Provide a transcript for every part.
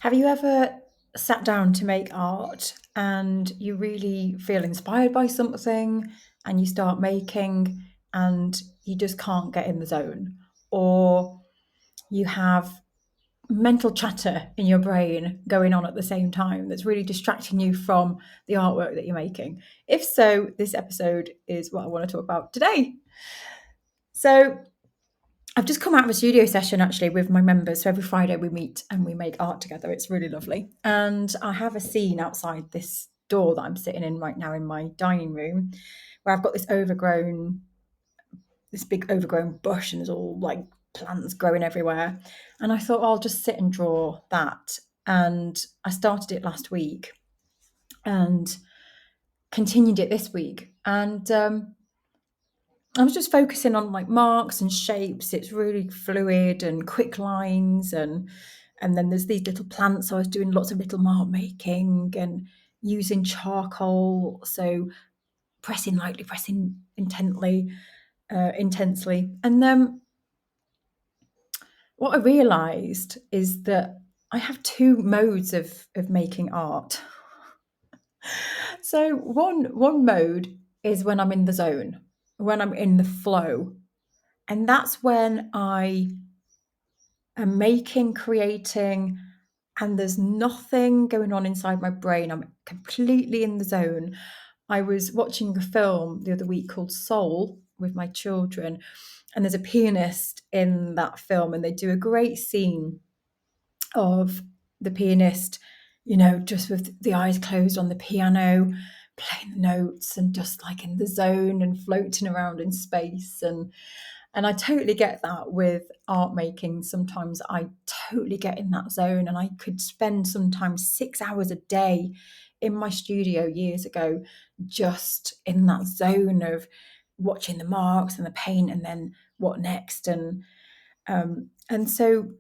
Have you ever sat down to make art and you really feel inspired by something and you start making and you just can't get in the zone? Or you have mental chatter in your brain going on at the same time that's really distracting you from the artwork that you're making? If so, this episode is what I want to talk about today. So, I've just come out of a studio session actually with my members. So every Friday we meet and we make art together. It's really lovely. And I have a scene outside this door that I'm sitting in right now in my dining room where I've got this big overgrown bush and there's all like plants growing everywhere. And I thought, I'll just sit and draw that. And I started it last week and continued it this week. And I was just focusing on like marks and shapes. It's really fluid and quick lines, and then there's these little plants. So I was doing lots of little mark making and using charcoal. So pressing lightly, pressing intensely. And then what I realised is that I have two modes of making art. So one mode is when I'm in the zone, when I'm in the flow. And that's when I am making, creating, and there's nothing going on inside my brain. I'm completely in the zone. I was watching a film the other week called Soul with my children, and there's a pianist in that film, and they do a great scene of the pianist, just with the eyes closed on the piano, playing the notes and just like in the zone and floating around in space. And I totally get that with art making. Sometimes I totally get in that zone, and I could spend sometimes 6 hours a day in my studio years ago, just in that zone of watching the marks and the paint and then what next. And so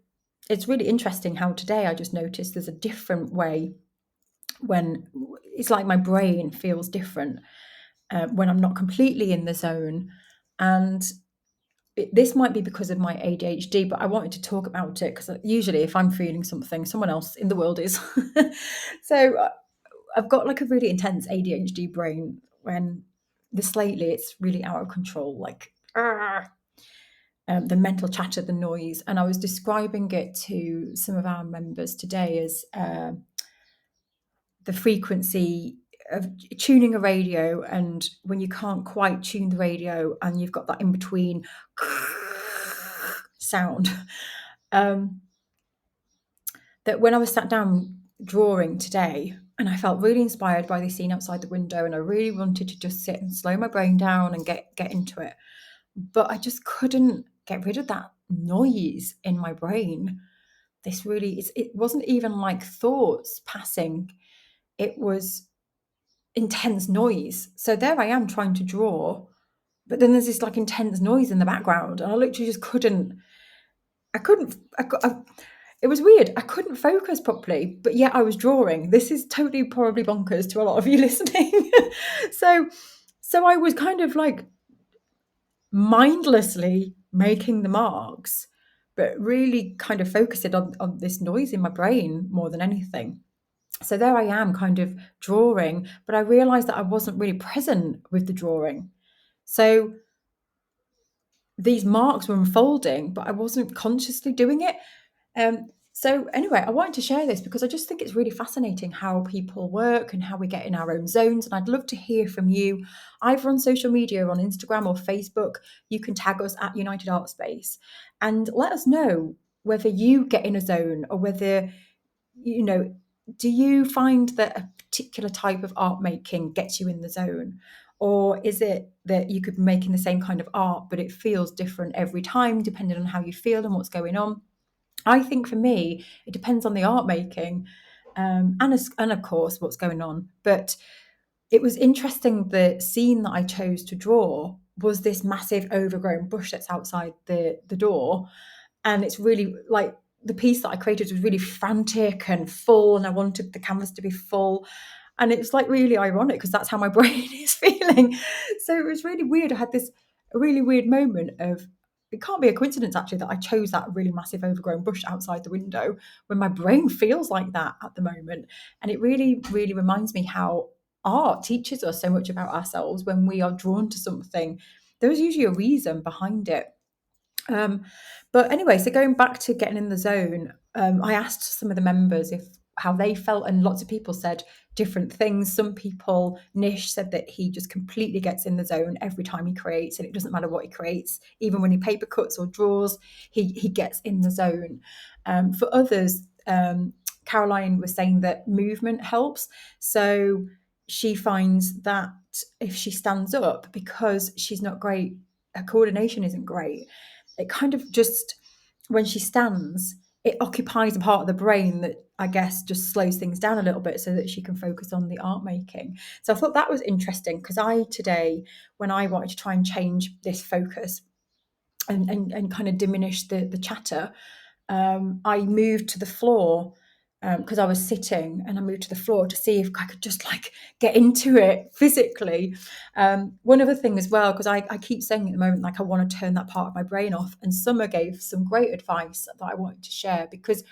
it's really interesting how today I just noticed there's a different way when it's like my brain feels different when I'm not completely in the zone. And this might be because of my ADHD, but I wanted to talk about it because usually if I'm feeling something, someone else in the world is. So I've got like a really intense ADHD brain when this lately it's really out of control, like the mental chatter, the noise. And I was describing it to some of our members today as the frequency of tuning a radio, and when you can't quite tune the radio and you've got that in between sound. That when I was sat down drawing today and I felt really inspired by the scene outside the window, and I really wanted to just sit and slow my brain down and get into it, but I just couldn't get rid of that noise in my brain. It wasn't even like thoughts passing, it was intense noise. So there I am trying to draw, but then there's this like intense noise in the background, and I literally just couldn't. It was weird. I couldn't focus properly, but yet I was drawing. This is totally probably bonkers to a lot of you listening. so, so I was kind of like mindlessly making the marks, but really kind of focusing on this noise in my brain more than anything. So there I am kind of drawing, but I realized that I wasn't really present with the drawing. So these marks were unfolding, but I wasn't consciously doing it. So anyway, I wanted to share this because I just think it's really fascinating how people work and how we get in our own zones. And I'd love to hear from you, either on social media, on Instagram or Facebook. You can tag us at United Art Space and let us know whether you get in a zone, or whether, do you find that a particular type of art making gets you in the zone? Or is it that you could be making the same kind of art, but it feels different every time, depending on how you feel and what's going on? I think for me, it depends on the art making, and of course what's going on. But it was interesting, the scene that I chose to draw was this massive overgrown bush that's outside the door. And it's really like the piece that I created was really frantic and full, and I wanted the canvas to be full. And it was like really ironic because that's how my brain is feeling. So it was really weird. I had this really weird moment of it can't be a coincidence actually that I chose that really massive overgrown bush outside the window when my brain feels like that at the moment. And it really, really reminds me how art teaches us so much about ourselves. When we are drawn to something, there's usually a reason behind it. Um, but anyway, so going back to getting in the zone, I asked some of the members if how they felt, and lots of people said different things. Some people, Nish said that he just completely gets in the zone every time he creates, and it doesn't matter what he creates, even when he paper cuts or draws, he gets in the zone. For others, Caroline was saying that movement helps. So she finds that if she stands up, because she's not great, her coordination isn't great, it kind of just, when she stands, it occupies a part of the brain that I guess just slows things down a little bit so that she can focus on the art making. So I thought that was interesting, because I today, when I wanted to try and change this focus and kind of diminish the chatter, I moved to the floor, because I was sitting, and I moved to the floor to see if I could just like get into it physically. One other thing as well, because I keep saying at the moment, like I want to turn that part of my brain off. And Summer gave some great advice that I wanted to share, because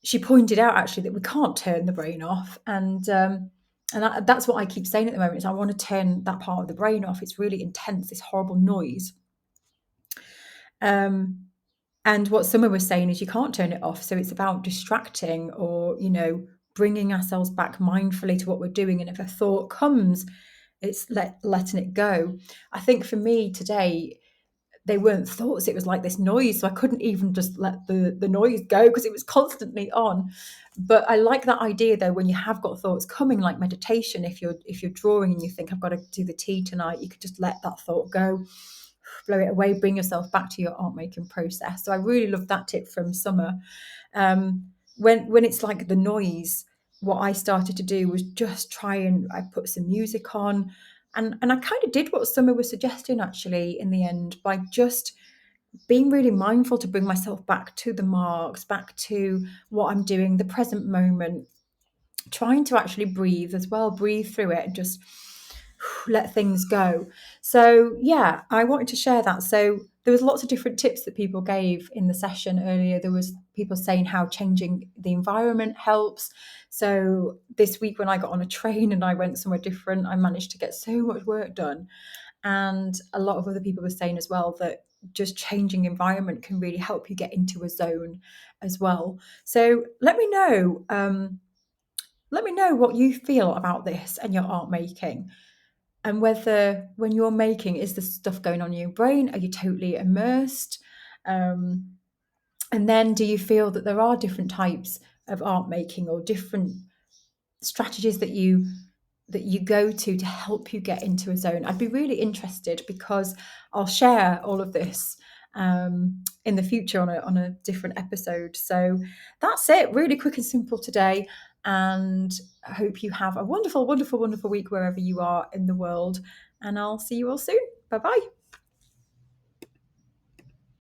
she pointed out actually that we can't turn the brain off. And that's what I keep saying at the moment, is I want to turn that part of the brain off. It's really intense, this horrible noise. And what Summer was saying is you can't turn it off. So it's about distracting, or, bringing ourselves back mindfully to what we're doing. And if a thought comes, it's letting it go. I think for me today, they weren't thoughts. It was like this noise. So I couldn't even just let the noise go, because it was constantly on. But I like that idea though, when you have got thoughts coming, like meditation, if you're drawing and you think I've got to do the tea tonight, you could just let that thought go, blow it away, bring yourself back to your art making process. So I really love that tip from Summer. When it's like the noise, what I started to do was just try, and I put some music on, and I kind of did what Summer was suggesting actually in the end, by just being really mindful to bring myself back to the marks, back to what I'm doing, the present moment, trying to actually breathe as well, breathe through it and just let things go. So yeah, I wanted to share that. So there was lots of different tips that people gave in the session earlier. There was people saying how changing the environment helps. So this week when I got on a train and I went somewhere different, I managed to get so much work done. And a lot of other people were saying as well that just changing environment can really help you get into a zone as well. So let me know what you feel about this and your art making, and whether when you're making, is the stuff going on in your brain? Are you totally immersed? And then do you feel that there are different types of art making, or different strategies that you go to help you get into a zone? I'd be really interested, because I'll share all of this in the future on a different episode. So that's it, really quick and simple today. And I hope you have a wonderful, wonderful, wonderful week wherever you are in the world. And I'll see you all soon. Bye bye.